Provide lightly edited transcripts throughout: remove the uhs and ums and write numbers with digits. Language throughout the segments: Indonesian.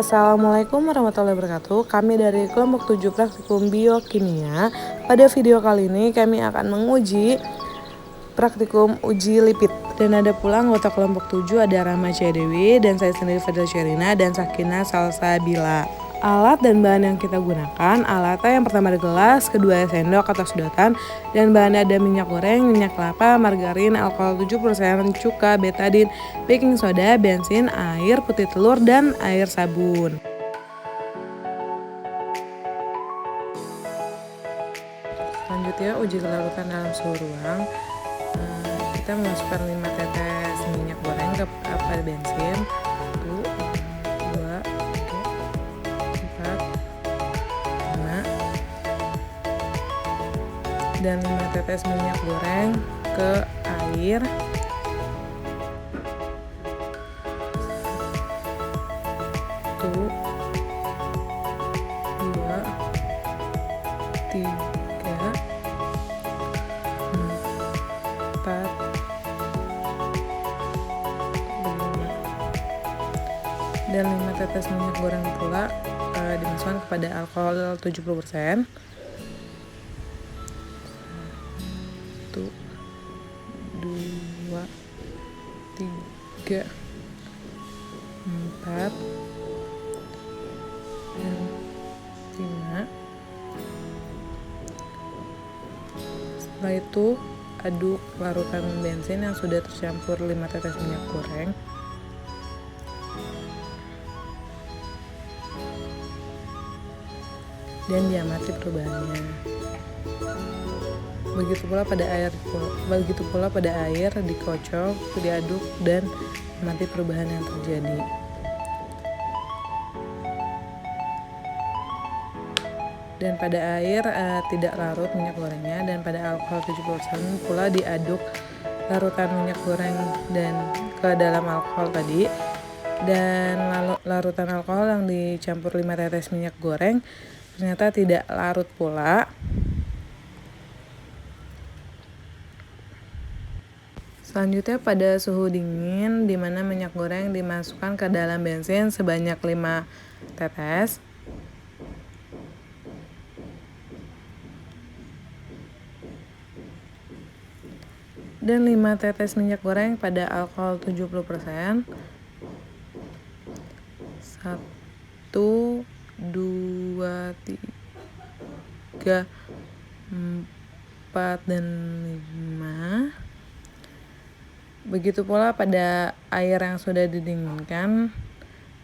Assalamualaikum warahmatullahi wabarakatuh. Kami dari kelompok 7 praktikum biokimia. Pada video kali ini kami akan menguji praktikum uji lipid. Dan ada pula anggota kelompok 7 ada Rahma Dewi dan saya sendiri Fadil Sherina dan Sakina Salsabila. Alat dan bahan yang kita gunakan, alatnya yang pertama ada gelas, kedua sendok atau sedotan, dan bahannya ada minyak goreng, minyak kelapa, margarin, alkohol 7%, cuka, betadin, baking soda, bensin, air, putih telur, dan air sabun. Selanjutnya uji kelarutan dalam suhu ruang. Kita memasukkan 5 tetes minyak goreng ke bensin. 1, 2, 3, 4, 5, dan 5 tetes minyak goreng ke air. 1, 2, 3, 4, 5, dan 5 tetes minyak goreng pula dimasukkan kepada alkohol 70%. 1, 2, 3, 4, dan 5. Setelah itu aduk larutan bensin yang sudah tercampur 5 tetes minyak goreng. Dan diamati perubahannya. Begitu pula pada air dikocok, diaduk dan amati perubahan yang terjadi. Dan pada air tidak larut minyak gorengnya, dan pada alkohol 70% pula diaduk larutan minyak goreng dan ke dalam alkohol tadi. Dan larutan alkohol yang dicampur 5 tetes minyak goreng ternyata tidak larut pula. Selanjutnya pada suhu dingin di mana minyak goreng dimasukkan ke dalam bensin sebanyak 5 tetes. Dan 5 tetes minyak goreng pada alkohol 70%. 1, 2, 3, 4, dan 5. Begitu pula pada air yang sudah didinginkan,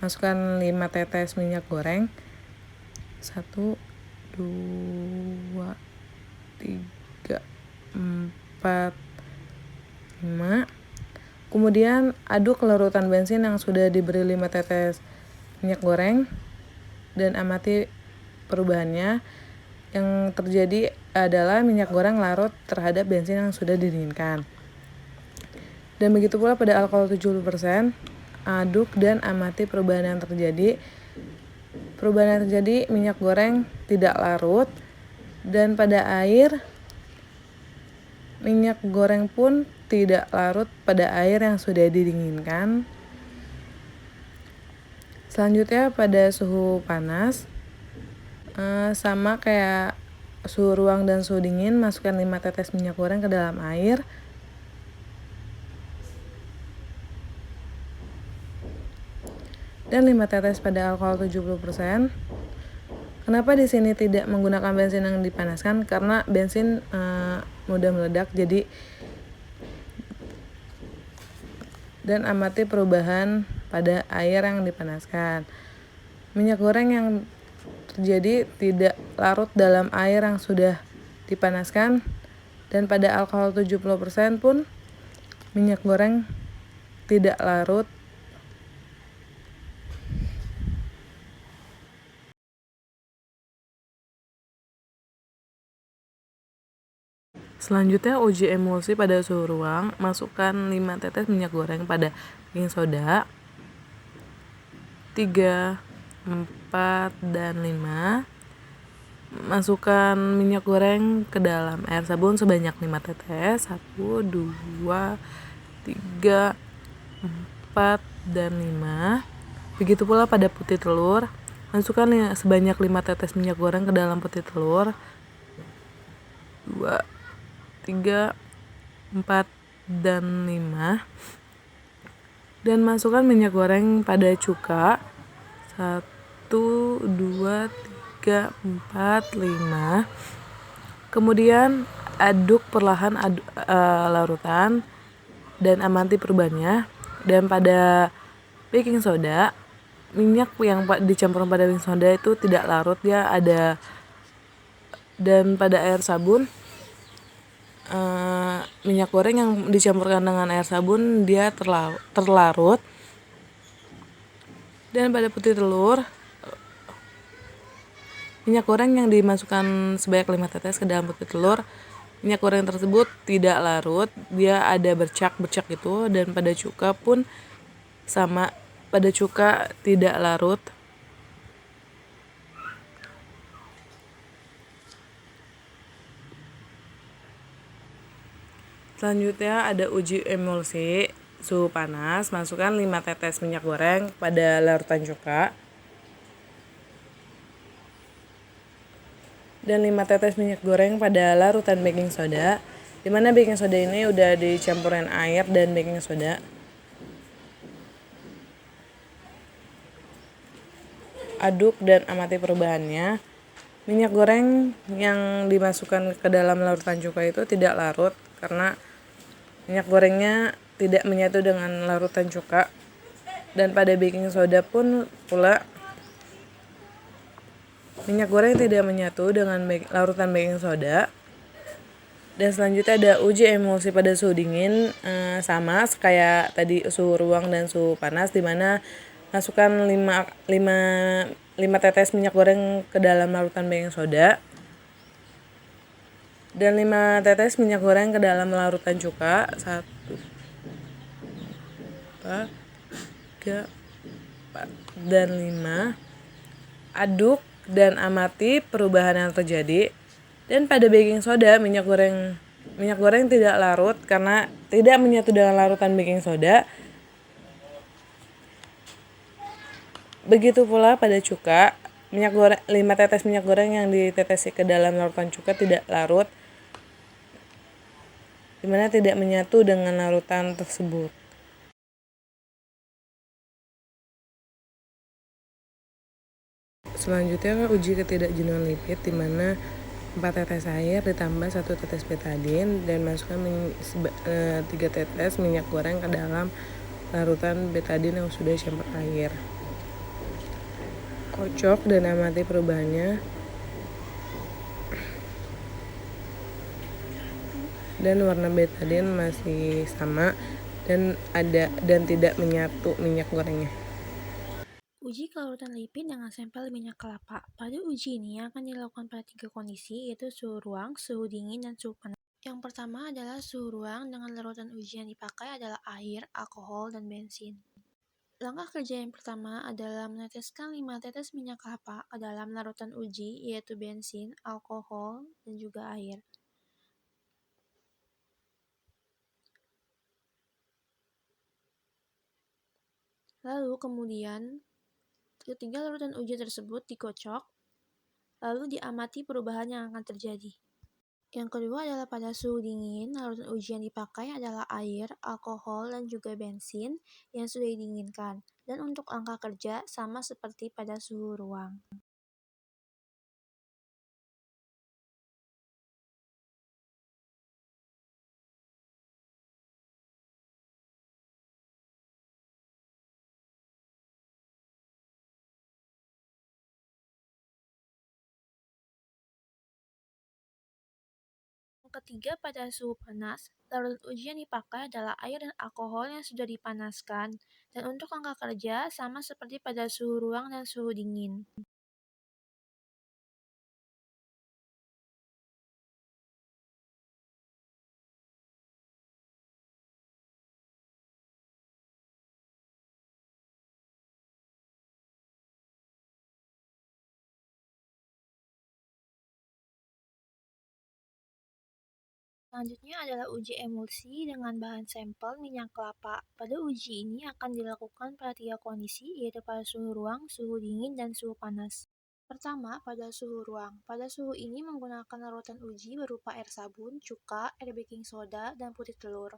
masukkan 5 tetes minyak goreng. 1, 2, 3, 4, 5. Kemudian aduk larutan bensin yang sudah diberi 5 tetes minyak goreng dan amati perubahannya. Yang terjadi adalah minyak goreng larut terhadap bensin yang sudah didinginkan. Dan begitu pula pada alkohol 70%, aduk dan amati perubahan yang terjadi. Perubahan yang terjadi, minyak goreng tidak larut, dan pada air minyak goreng pun tidak larut pada air yang sudah didinginkan. Selanjutnya pada suhu panas, sama kayak suhu ruang dan suhu dingin, masukkan 5 tetes minyak goreng ke dalam air. Dan 5 tetes pada alkohol 70%. Kenapa di sini tidak menggunakan bensin yang dipanaskan? Karena bensin mudah meledak, dan amati perubahan pada air yang dipanaskan. Minyak goreng yang terjadi tidak larut dalam air yang sudah dipanaskan, dan pada alkohol 70% pun minyak goreng tidak larut. Selanjutnya uji emulsi pada suhu ruang. Masukkan 5 tetes minyak goreng pada baking soda. 3, 4, dan 5. Masukkan minyak goreng ke dalam air sabun sebanyak 5 tetes. 1, 2, 3, 4, dan 5. Begitu pula pada putih telur, masukkan sebanyak 5 tetes minyak goreng ke dalam putih telur. 2, 3, 4, dan 5. Dan masukkan minyak goreng pada cuka. 1, 2, 3, 4, 5. Kemudian aduk perlahan larutan dan amati perubahannya. Dan pada baking soda, minyak yang dicampur pada baking soda itu tidak larut, dia ada. Dan pada air sabun, minyak goreng yang dicampurkan dengan air sabun dia terlarut. Dan pada putih telur, minyak goreng yang dimasukkan sebanyak 5 tetes ke dalam putih telur, minyak goreng tersebut tidak larut, dia ada bercak-bercak gitu. Dan pada cuka pun sama, pada cuka tidak larut. Selanjutnya ada uji emulsi suhu panas. Masukkan 5 tetes minyak goreng pada larutan cuka dan 5 tetes minyak goreng pada larutan baking soda, dimana baking soda ini udah dicampurin air dan baking soda. Aduk dan amati perubahannya. Minyak goreng yang dimasukkan ke dalam larutan cuka itu tidak larut karena minyak gorengnya tidak menyatu dengan larutan cuka. Dan pada baking soda pun pula minyak goreng tidak menyatu dengan larutan baking soda. Dan selanjutnya ada uji emulsi pada suhu dingin, sama kayak tadi suhu ruang dan suhu panas, dimana masukkan 5 tetes minyak goreng ke dalam larutan baking soda dan 5 tetes minyak goreng ke dalam larutan cuka. 1, 2, 3, 4, dan 5. Aduk dan amati perubahan yang terjadi. Dan pada baking soda, minyak goreng tidak larut karena tidak menyatu dengan larutan baking soda. Begitu pula pada cuka, 5 tetes minyak goreng yang ditetesi ke dalam larutan cuka tidak larut, dimana tidak menyatu dengan larutan tersebut. Selanjutnya uji ketidakjenuhan lipid, dimana 4 tetes air ditambah 1 tetes betadine dan masukkan 3 tetes minyak goreng ke dalam larutan betadine yang sudah dicampur air. Kocok dan amati perubahannya. Dan warna betadine masih sama dan tidak menyatu minyak gorengnya. Uji kelarutan lipid dengan sampel minyak kelapa. Pada uji ini akan dilakukan pada 3 kondisi, yaitu suhu ruang, suhu dingin, dan suhu panas. Yang pertama adalah suhu ruang, dengan larutan uji yang dipakai adalah air, alkohol, dan bensin. Langkah kerja yang pertama adalah meneteskan 5 tetes minyak kelapa ke dalam larutan uji, yaitu bensin, alkohol, dan juga air. Lalu kemudian ketiga larutan uji tersebut dikocok, lalu diamati perubahan yang akan terjadi. Yang kedua adalah pada suhu dingin, larutan uji yang dipakai adalah air, alkohol, dan juga bensin yang sudah didinginkan. Dan untuk angka kerja sama seperti pada suhu ruang. Yang ketiga pada suhu panas, larutan uji yang dipakai adalah air dan alkohol yang sudah dipanaskan. Dan untuk angka kerja sama seperti pada suhu ruang dan suhu dingin. Selanjutnya adalah uji emulsi dengan bahan sampel minyak kelapa. Pada uji ini akan dilakukan pada 3 kondisi, yaitu pada suhu ruang, suhu dingin, dan suhu panas. Pertama, pada suhu ruang. Pada suhu ini menggunakan larutan uji berupa air sabun, cuka, air baking soda, dan putih telur.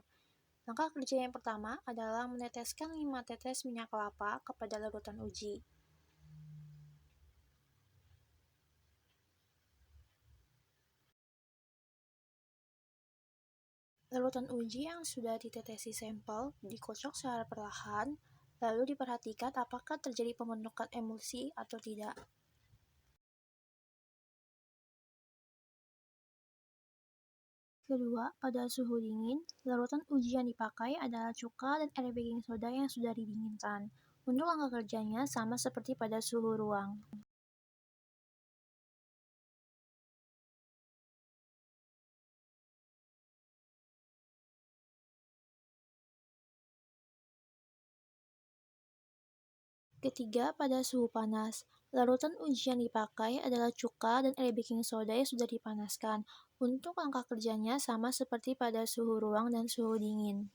Langkah kerja yang pertama adalah meneteskan 5 tetes minyak kelapa kepada larutan uji. Larutan uji yang sudah ditetesi sampel dikocok secara perlahan, lalu diperhatikan apakah terjadi pembentukan emulsi atau tidak. Kedua, pada suhu dingin, larutan uji yang dipakai adalah cuka dan air baking soda yang sudah didinginkan. Untuk langkah kerjanya sama seperti pada suhu ruang. Ketiga, pada suhu panas. Larutan uji yang dipakai adalah cuka dan air baking soda yang sudah dipanaskan. Untuk langkah kerjanya sama seperti pada suhu ruang dan suhu dingin.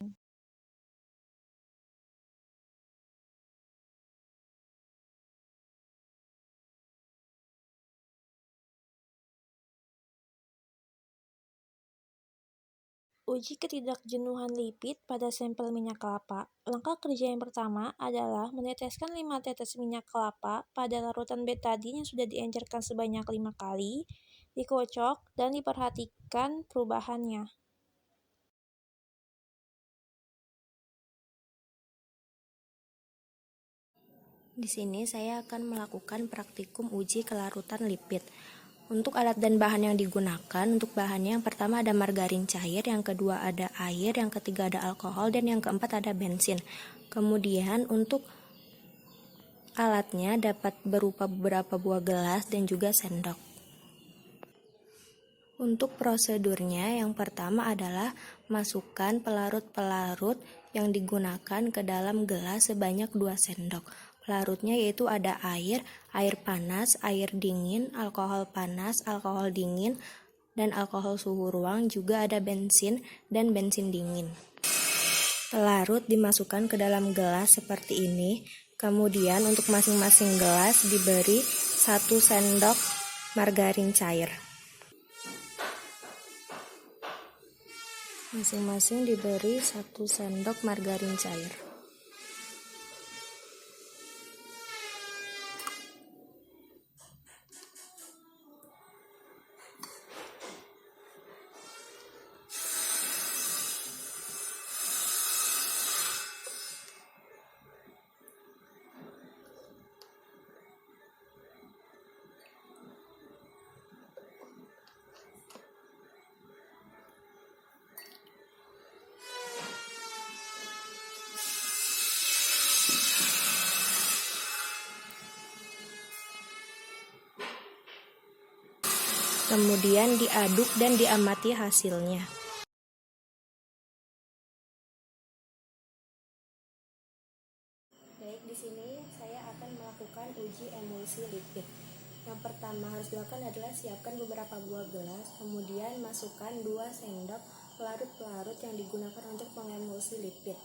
Uji ketidakjenuhan lipid pada sampel minyak kelapa. Langkah kerja yang pertama adalah meneteskan 5 tetes minyak kelapa pada larutan betadin yang sudah diencerkan sebanyak 5 kali, dikocok, dan diperhatikan perubahannya. Di sini saya akan melakukan praktikum uji kelarutan lipid. Untuk alat dan bahan yang digunakan, untuk bahannya yang pertama ada margarin cair, yang kedua ada air, yang ketiga ada alkohol, dan yang keempat ada bensin. Kemudian untuk alatnya dapat berupa beberapa buah gelas dan juga sendok. Untuk prosedurnya, yang pertama adalah masukkan pelarut-pelarut yang digunakan ke dalam gelas sebanyak 2 sendok. Pelarutnya yaitu ada air, air panas, air dingin, alkohol panas, alkohol dingin, dan alkohol suhu ruang, juga ada bensin dan bensin dingin. Pelarut dimasukkan ke dalam gelas seperti ini. Kemudian untuk masing-masing gelas diberi 1 sendok margarin cair. Masing-masing diberi 1 sendok margarin cair. Kemudian diaduk dan diamati hasilnya. Baik, di sini saya akan melakukan uji emulsi lipid. Yang pertama harus dilakukan adalah siapkan beberapa buah gelas, kemudian masukkan 2 sendok pelarut-pelarut yang digunakan untuk pengemulsi lipid,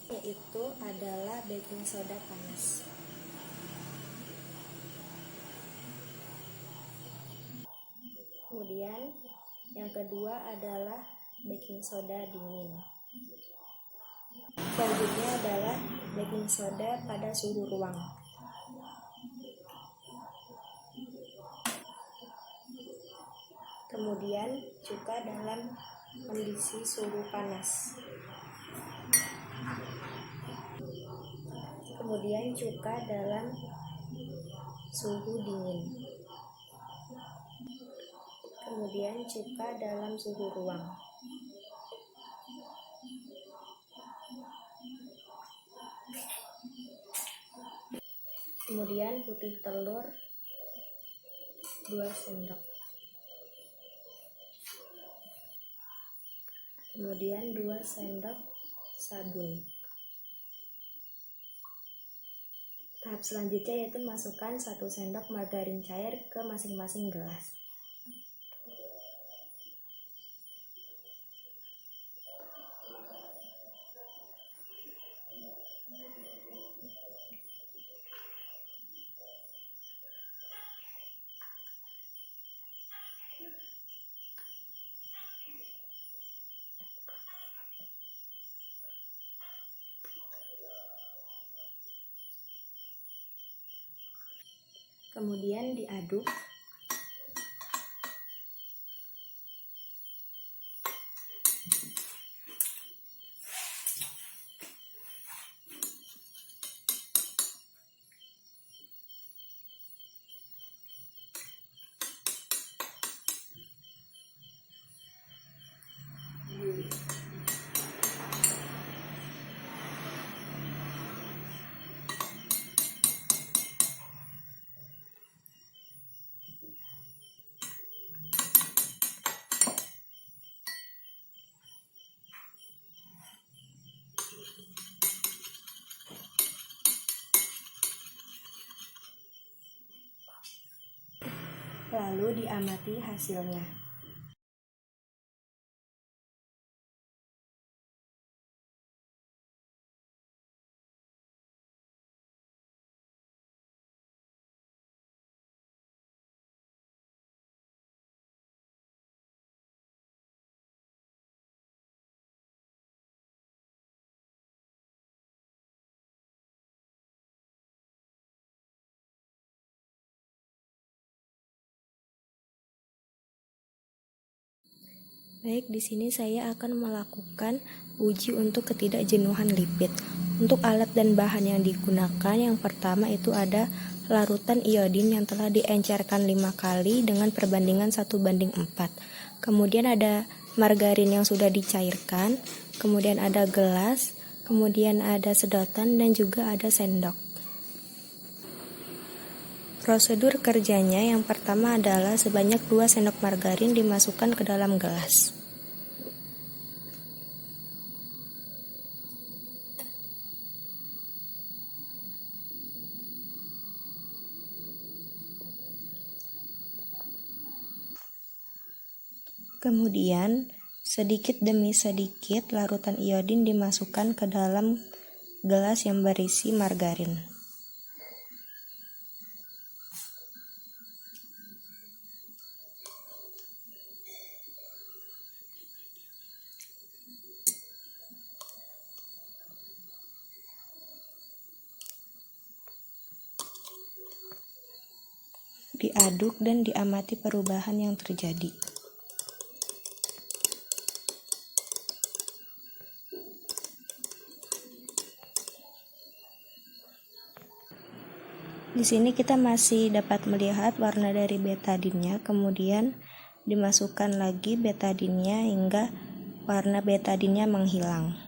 yaitu adalah baking soda panas. Kemudian yang kedua adalah baking soda dingin. Selanjutnya adalah baking soda pada suhu ruang. Kemudian cuka dalam kondisi suhu panas. Kemudian cuka dalam suhu dingin. Kemudian cuka dalam suhu ruang. Kemudian putih telur 2 sendok. Kemudian 2 sendok sabun. Tahap selanjutnya yaitu masukkan 1 sendok margarin cair ke masing-masing gelas. kemudian diaduk. Lalu diamati hasilnya. Baik, di sini saya akan melakukan uji untuk ketidakjenuhan lipid. Untuk alat dan bahan yang digunakan, yang pertama itu ada larutan iodin yang telah diencerkan 5 kali dengan perbandingan 1:4. Kemudian ada margarin yang sudah dicairkan, kemudian ada gelas, kemudian ada sedotan, dan juga ada sendok. Prosedur kerjanya yang pertama adalah sebanyak 2 sendok margarin dimasukkan ke dalam gelas. Kemudian, sedikit demi sedikit larutan iodin dimasukkan ke dalam gelas yang berisi margarin. Diaduk dan diamati perubahan yang terjadi. Di sini kita masih dapat melihat warna dari betadinnya, kemudian dimasukkan lagi betadinnya hingga warna betadinnya menghilang.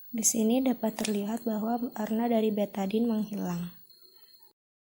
Di sini dapat terlihat bahwa warna dari betadin menghilang.